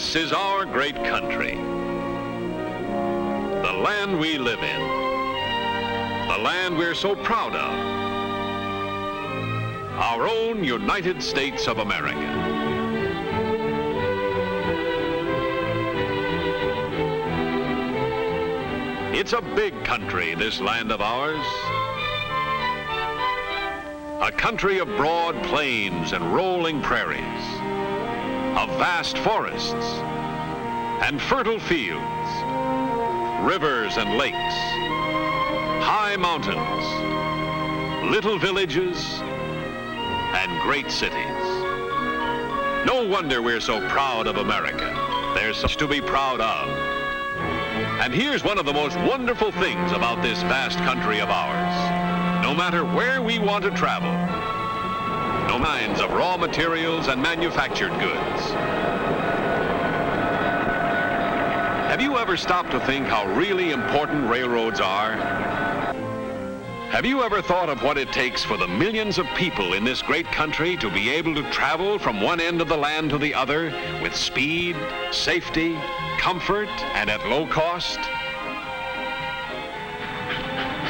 This is our great country, the land we live in, the land we're so proud of, our own United States of America. It's a big country, this land of ours. A country of broad plains and rolling prairies, of vast forests and fertile fields, rivers and lakes, high mountains, little villages, and great cities. No wonder we're so proud of America. There's so much to be proud of. And here's one of the most wonderful things about this vast country of ours. No matter where we want to travel, no kinds of raw materials and manufactured goods. Have you ever stopped to think how really important railroads are? Have you ever thought of what it takes for the millions of people in this great country to be able to travel from one end of the land to the other with speed, safety, comfort, and at low cost?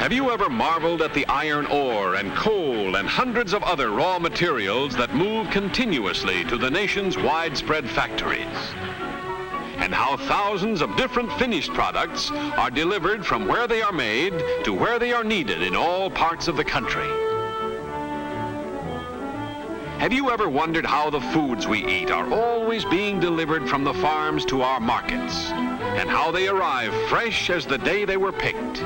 Have you ever marveled at the iron ore and coal and hundreds of other raw materials that move continuously to the nation's widespread factories? And how thousands of different finished products are delivered from where they are made to where they are needed in all parts of the country? Have you ever wondered how the foods we eat are always being delivered from the farms to our markets, and how they arrive fresh as the day they were picked?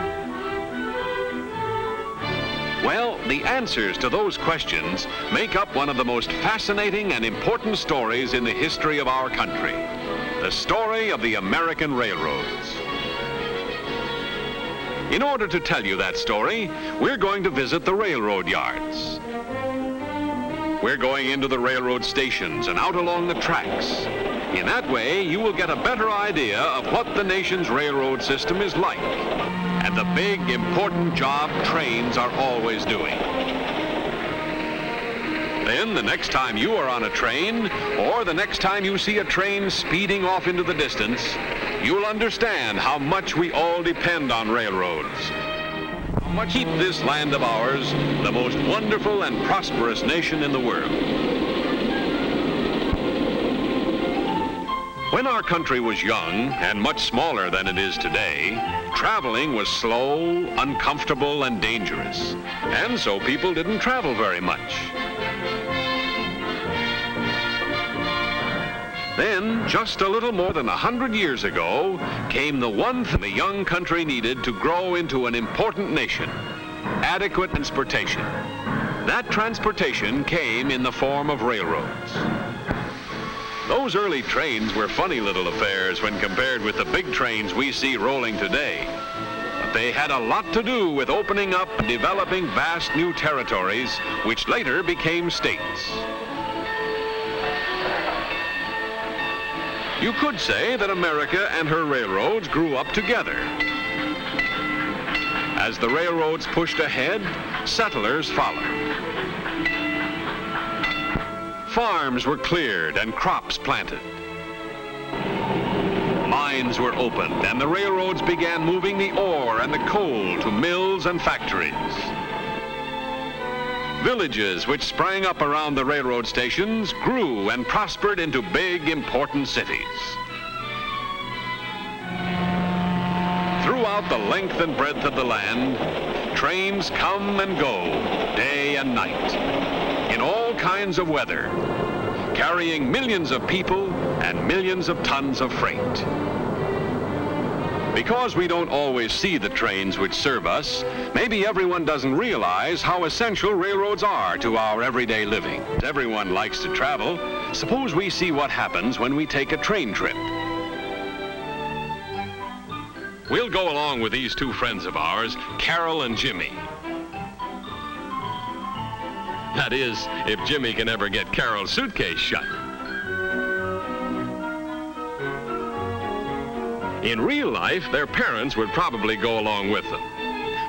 Well, the answers to those questions make up one of the most fascinating and important stories in the history of our country. The story of the American railroads. In order to tell you that story, we're going to visit the railroad yards. We're going into the railroad stations and out along the tracks. In that way, you will get a better idea of what the nation's railroad system is like and the big, important job trains are always doing. Then, the next time you are on a train, or the next time you see a train speeding off into the distance, you'll understand how much we all depend on railroads. How much keep this land of ours the most wonderful and prosperous nation in the world. When our country was young and much smaller than it is today, traveling was slow, uncomfortable, and dangerous. And so people didn't travel very much. Then, just a little more than 100 years ago, came the one thing the young country needed to grow into an important nation: adequate transportation. That transportation came in the form of railroads. Those early trains were funny little affairs when compared with the big trains we see rolling today. But they had a lot to do with opening up and developing vast new territories, which later became states. You could say that America and her railroads grew up together. As the railroads pushed ahead, settlers followed. Farms were cleared and crops planted. Mines were opened and the railroads began moving the ore and the coal to mills and factories. Villages which sprang up around the railroad stations grew and prospered into big, important cities. Throughout the length and breadth of the land, trains come and go, day and night, in all kinds of weather, carrying millions of people and millions of tons of freight. Because we don't always see the trains which serve us, maybe everyone doesn't realize how essential railroads are to our everyday living. Everyone likes to travel. Suppose we see what happens when we take a train trip. We'll go along with these two friends of ours, Carol and Jimmy. That is, if Jimmy can ever get Carol's suitcase shut. In real life, their parents would probably go along with them.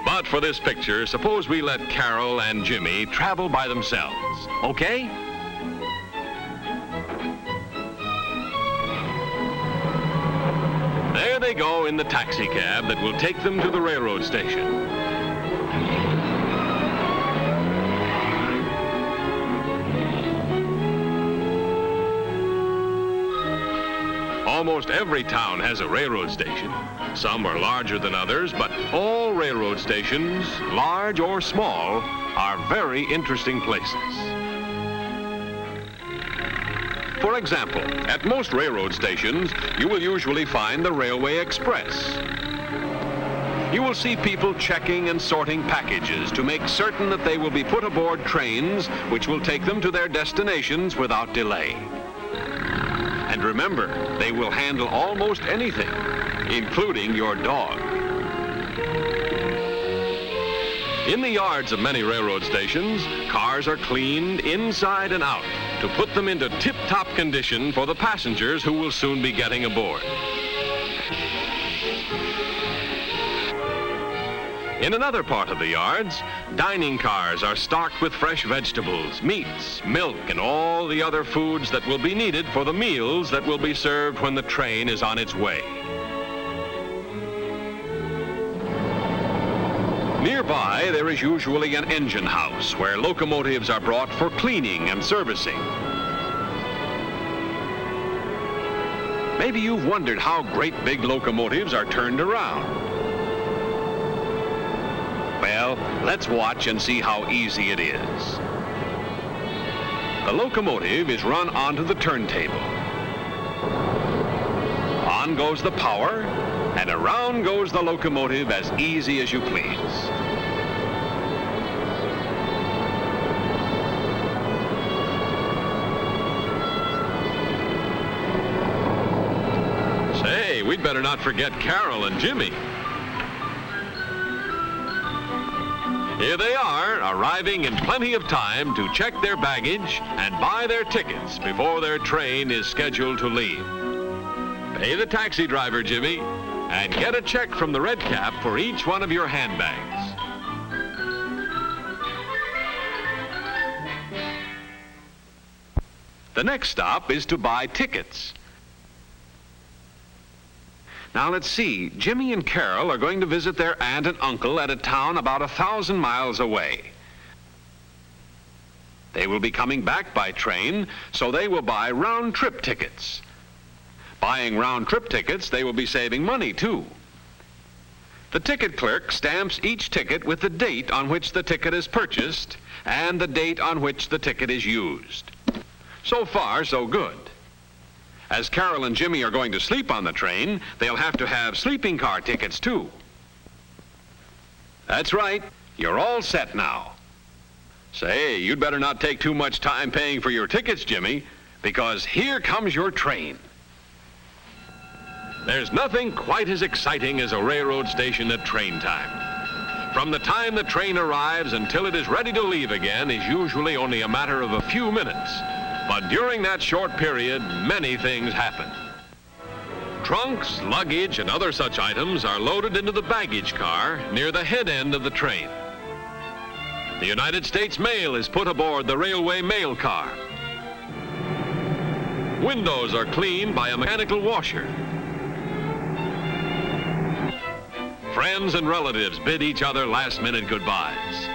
But for this picture, suppose we let Carol and Jimmy travel by themselves, okay? go in the taxi cab that will take them to the railroad station. Almost every town has a railroad station. Some are larger than others, but all railroad stations, large or small, are very interesting places. For example, at most railroad stations, you will usually find the Railway Express. You will see people checking and sorting packages to make certain that they will be put aboard trains which will take them to their destinations without delay. And remember, they will handle almost anything, including your dog. In the yards of many railroad stations, cars are cleaned inside and out to put them into tip-top condition for the passengers who will soon be getting aboard. In another part of the yards, dining cars are stocked with fresh vegetables, meats, milk, and all the other foods that will be needed for the meals that will be served when the train is on its way. Nearby, there is usually an engine house where locomotives are brought for cleaning and servicing. Maybe you've wondered how great big locomotives are turned around. Well, let's watch and see how easy it is. The locomotive is run onto the turntable. On goes the power, and around goes the locomotive as easy as you please. Say, we'd better not forget Carol and Jimmy. Here they are, arriving in plenty of time to check their baggage and buy their tickets before their train is scheduled to leave. Pay the taxi driver, Jimmy, and get a check from the red cap for each one of your handbags. The next stop is to buy tickets. Now let's see, Jimmy and Carol are going to visit their aunt and uncle at a town about 1,000 miles away. They will be coming back by train, so they will buy round-trip tickets. Buying round-trip tickets, they will be saving money too. The ticket clerk stamps each ticket with the date on which the ticket is purchased and the date on which the ticket is used. So far, so good. As Carol and Jimmy are going to sleep on the train, they'll have to have sleeping car tickets too. That's right, you're all set now. Say, you'd better not take too much time paying for your tickets, Jimmy, because here comes your train. There's nothing quite as exciting as a railroad station at train time. From the time the train arrives until it is ready to leave again is usually only a matter of a few minutes. But during that short period, many things happen. Trunks, luggage, and other such items are loaded into the baggage car near the head end of the train. The United States mail is put aboard the railway mail car. Windows are cleaned by a mechanical washer. Friends and relatives bid each other last-minute goodbyes.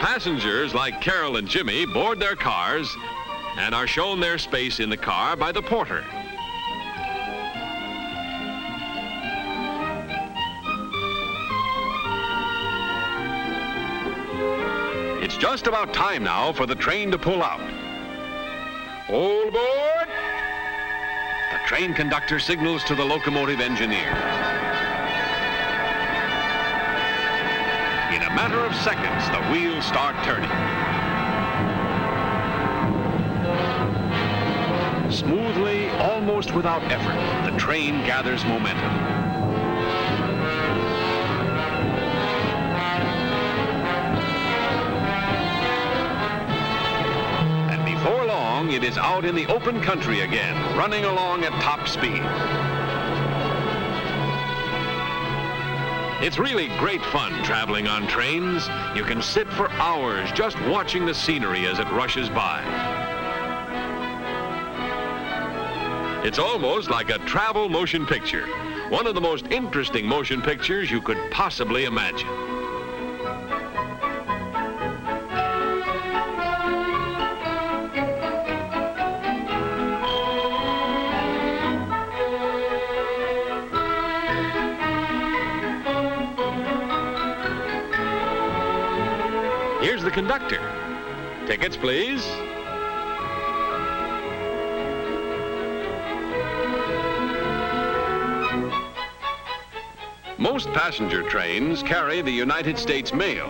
Passengers like Carol and Jimmy board their cars and are shown their space in the car by the porter. It's just about time now for the train to pull out. All aboard! The train conductor signals to the locomotive engineer. In a matter of seconds, the wheels start turning. Smoothly, almost without effort, the train gathers momentum. And before long, it is out in the open country again, running along at top speed. It's really great fun traveling on trains. You can sit for hours just watching the scenery as it rushes by. It's almost like a travel motion picture. One of the most interesting motion pictures you could possibly imagine. Here's the conductor. Tickets, please. Most passenger trains carry the United States mail,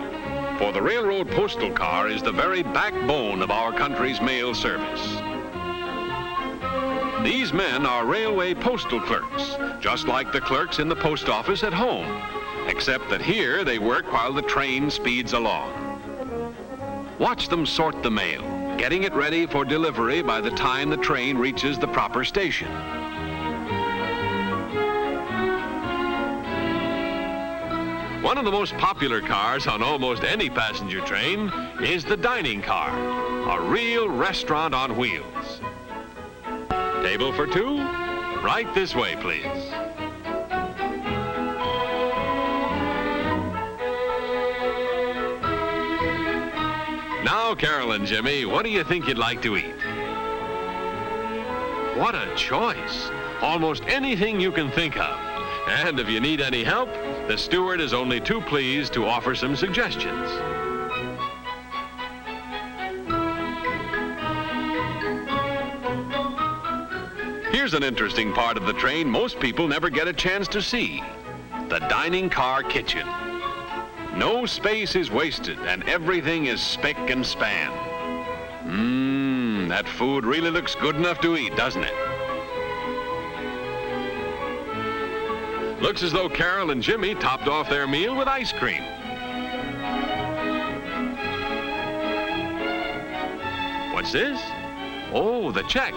for the railroad postal car is the very backbone of our country's mail service. These men are railway postal clerks, just like the clerks in the post office at home, except that here they work while the train speeds along. Watch them sort the mail, getting it ready for delivery by the time the train reaches the proper station. One of the most popular cars on almost any passenger train is the dining car, a real restaurant on wheels. Table for two? Right this way, please. Now, Carol and Jimmy, what do you think you'd like to eat? What a choice! Almost anything you can think of. And if you need any help, the steward is only too pleased to offer some suggestions. Here's an interesting part of the train most people never get a chance to see: the dining car kitchen. No space is wasted and everything is spick and span. That food really looks good enough to eat, doesn't it? Looks as though Carol and Jimmy topped off their meal with ice cream. What's this? Oh, the check.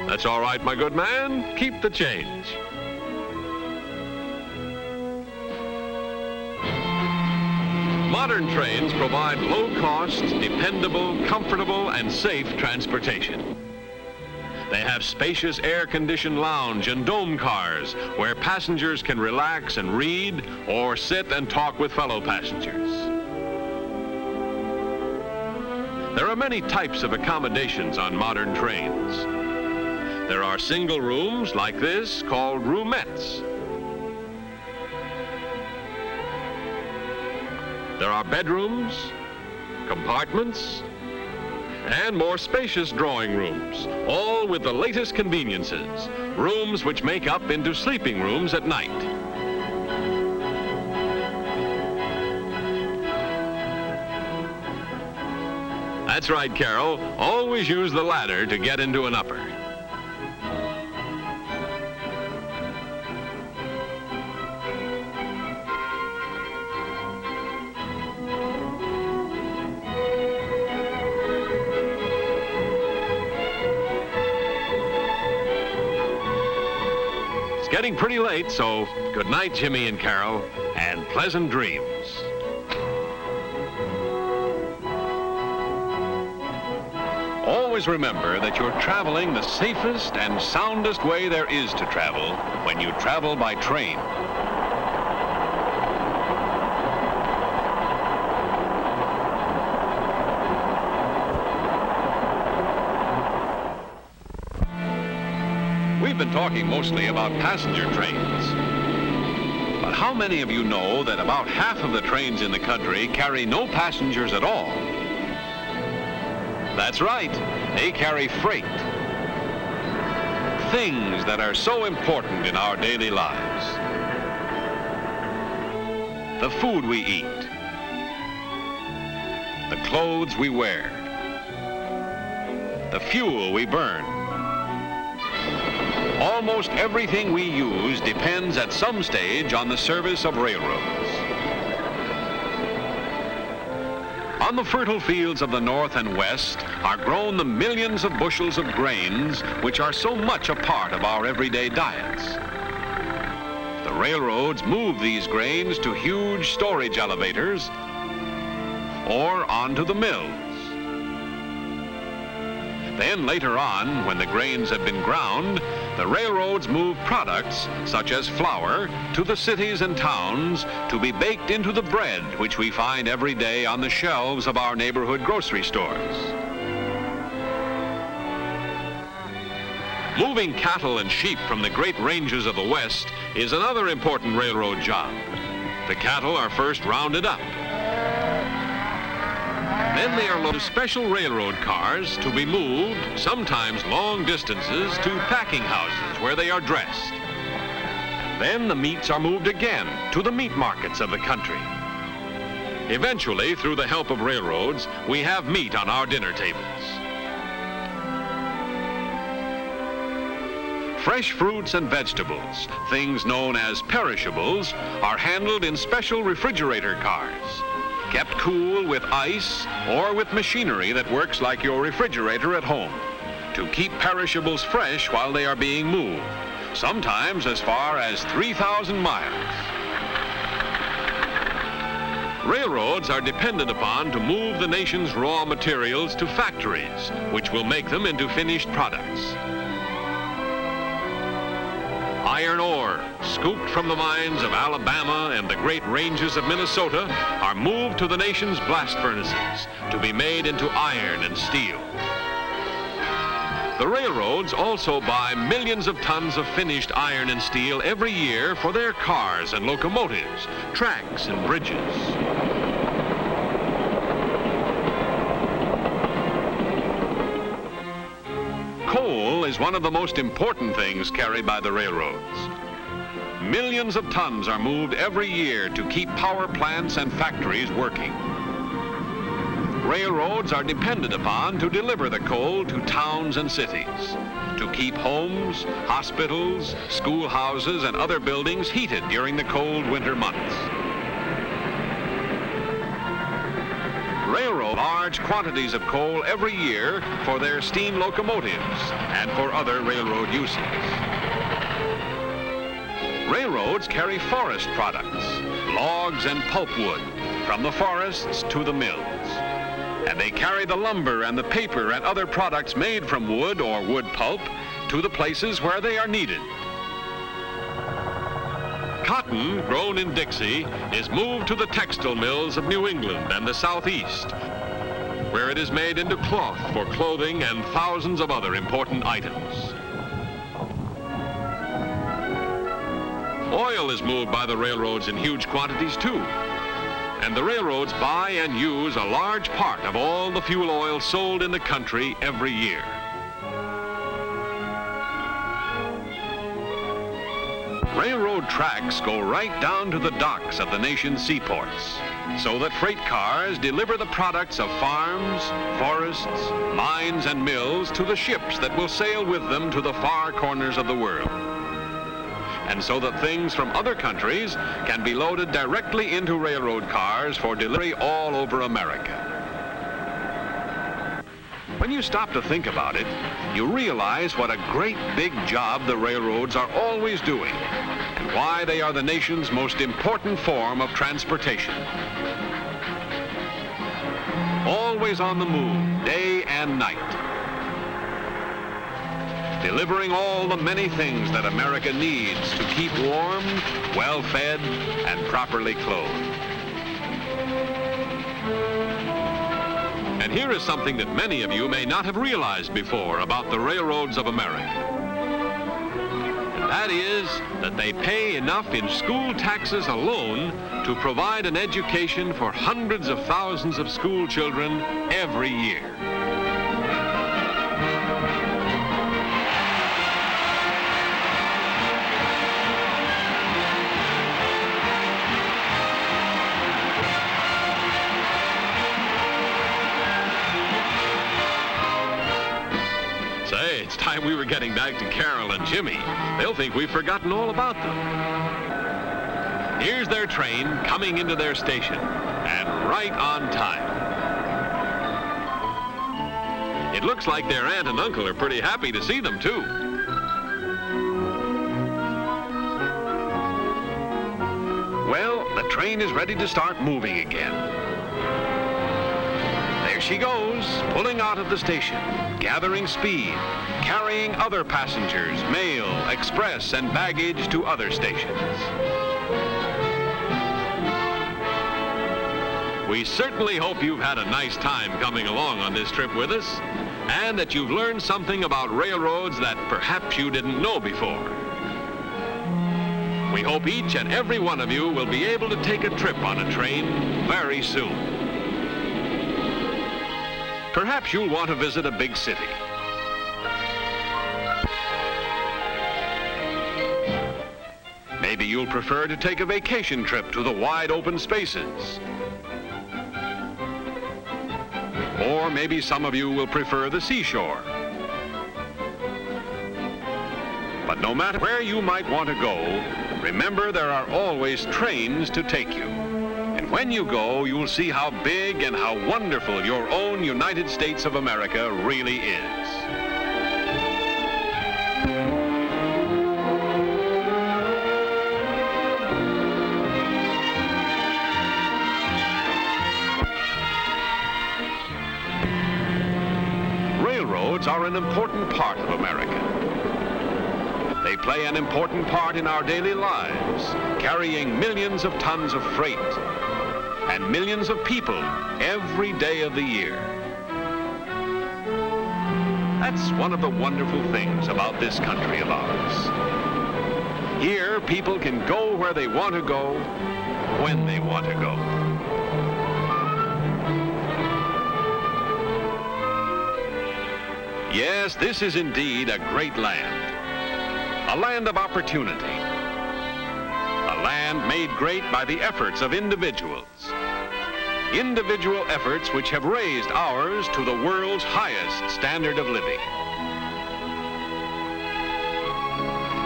That's all right, my good man. Keep the change. Modern trains provide low-cost, dependable, comfortable, and safe transportation. They have spacious air-conditioned lounge and dome cars where passengers can relax and read or sit and talk with fellow passengers. There are many types of accommodations on modern trains. There are single rooms like this called roomettes. There are bedrooms, compartments, and more spacious drawing rooms, all with the latest conveniences, rooms which make up into sleeping rooms at night. That's right, Carol. Always use the ladder to get into an upper. Getting pretty late, so good night, Jimmy and Carol, and pleasant dreams. Always remember that you're traveling the safest and soundest way there is to travel when you travel by train. We've been talking mostly about passenger trains. But how many of you know that about half of the trains in the country carry no passengers at all? That's right, they carry freight. Things that are so important in our daily lives. The food we eat. The clothes we wear. The fuel we burn. Almost everything we use depends at some stage on the service of railroads. On the fertile fields of the North and West are grown the millions of bushels of grains which are so much a part of our everyday diets. The railroads move these grains to huge storage elevators or onto the mills. Then later on, when the grains have been ground, the railroads move products, such as flour, to the cities and towns to be baked into the bread which we find every day on the shelves of our neighborhood grocery stores. Moving cattle and sheep from the great ranges of the West is another important railroad job. The cattle are first rounded up. Then they are loaded to special railroad cars to be moved, sometimes long distances, to packing houses where they are dressed. Then the meats are moved again to the meat markets of the country. Eventually, through the help of railroads, we have meat on our dinner tables. Fresh fruits and vegetables, things known as perishables, are handled in special refrigerator cars, kept cool with ice or with machinery that works like your refrigerator at home, to keep perishables fresh while they are being moved, sometimes as far as 3,000 miles. Railroads are depended upon to move the nation's raw materials to factories, which will make them into finished products. Iron ore, scooped from the mines of Alabama and the great ranges of Minnesota, are moved to the nation's blast furnaces to be made into iron and steel. The railroads also buy millions of tons of finished iron and steel every year for their cars and locomotives, tracks and bridges. Coal is one of the most important things carried by the railroads. Millions of tons are moved every year to keep power plants and factories working. Railroads are depended upon to deliver the coal to towns and cities, to keep homes, hospitals, schoolhouses, and other buildings heated during the cold winter months. Railroad large quantities of coal every year for their steam locomotives and for other railroad uses. Railroads carry forest products, logs and pulpwood, from the forests to the mills. And they carry the lumber and the paper and other products made from wood or wood pulp to the places where they are needed. Cotton, grown in Dixie, is moved to the textile mills of New England and the Southeast, where it is made into cloth for clothing and thousands of other important items. Oil is moved by the railroads in huge quantities too, and the railroads buy and use a large part of all the fuel oil sold in the country every year. Railroad tracks go right down to the docks of the nation's seaports, so that freight cars deliver the products of farms, forests, mines, and mills to the ships that will sail with them to the far corners of the world. And so that things from other countries can be loaded directly into railroad cars for delivery all over America. When you stop to think about it, you realize what a great big job the railroads are always doing, and why they are the nation's most important form of transportation. Always on the move, day and night, delivering all the many things that America needs to keep warm, well-fed, and properly clothed. And here is something that many of you may not have realized before about the railroads of America. And that is that they pay enough in school taxes alone to provide an education for hundreds of thousands of school children every year. It's time we were getting back to Carol and Jimmy. They'll think we've forgotten all about them. Here's their train coming into their station, and right on time. It looks like their aunt and uncle are pretty happy to see them, too. Well, the train is ready to start moving again. They're There she goes, pulling out of the station, gathering speed, carrying other passengers, mail, express, and baggage to other stations. We certainly hope you've had a nice time coming along on this trip with us, and that you've learned something about railroads that perhaps you didn't know before. We hope each and every one of you will be able to take a trip on a train very soon. Perhaps you'll want to visit a big city. Maybe you'll prefer to take a vacation trip to the wide open spaces. Or maybe some of you will prefer the seashore. But no matter where you might want to go, remember there are always trains to take you. And when you go, you'll see how big and how wonderful your own United States of America really is. Railroads are an important part of America. They play an important part in our daily lives, carrying millions of tons of freight and millions of people every day of the year. That's one of the wonderful things about this country of ours. Here, people can go where they want to go, when they want to go. Yes, this is indeed a great land. A land of opportunity. A land made great by the efforts of individuals. Individual efforts which have raised ours to the world's highest standard of living.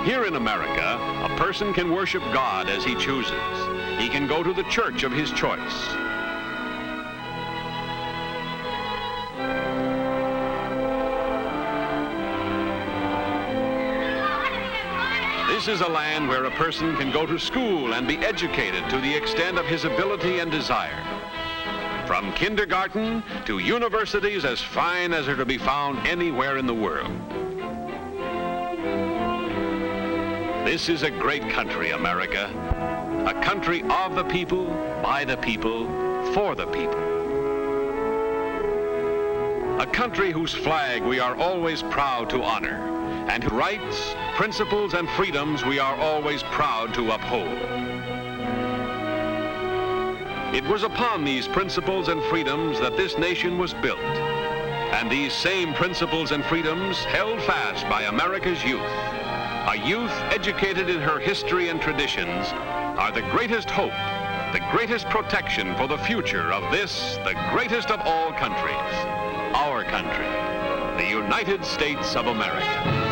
Here in America, a person can worship God as he chooses. He can go to the church of his choice. This is a land where a person can go to school and be educated to the extent of his ability and desire. From kindergarten to universities as fine as are to be found anywhere in the world. This is a great country, America. A country of the people, by the people, for the people. A country whose flag we are always proud to honor, and whose rights, principles, and freedoms we are always proud to uphold. It was upon these principles and freedoms that this nation was built, and these same principles and freedoms held fast by America's youth. A youth educated in her history and traditions are the greatest hope, the greatest protection for the future of this, the greatest of all countries, our country, the United States of America.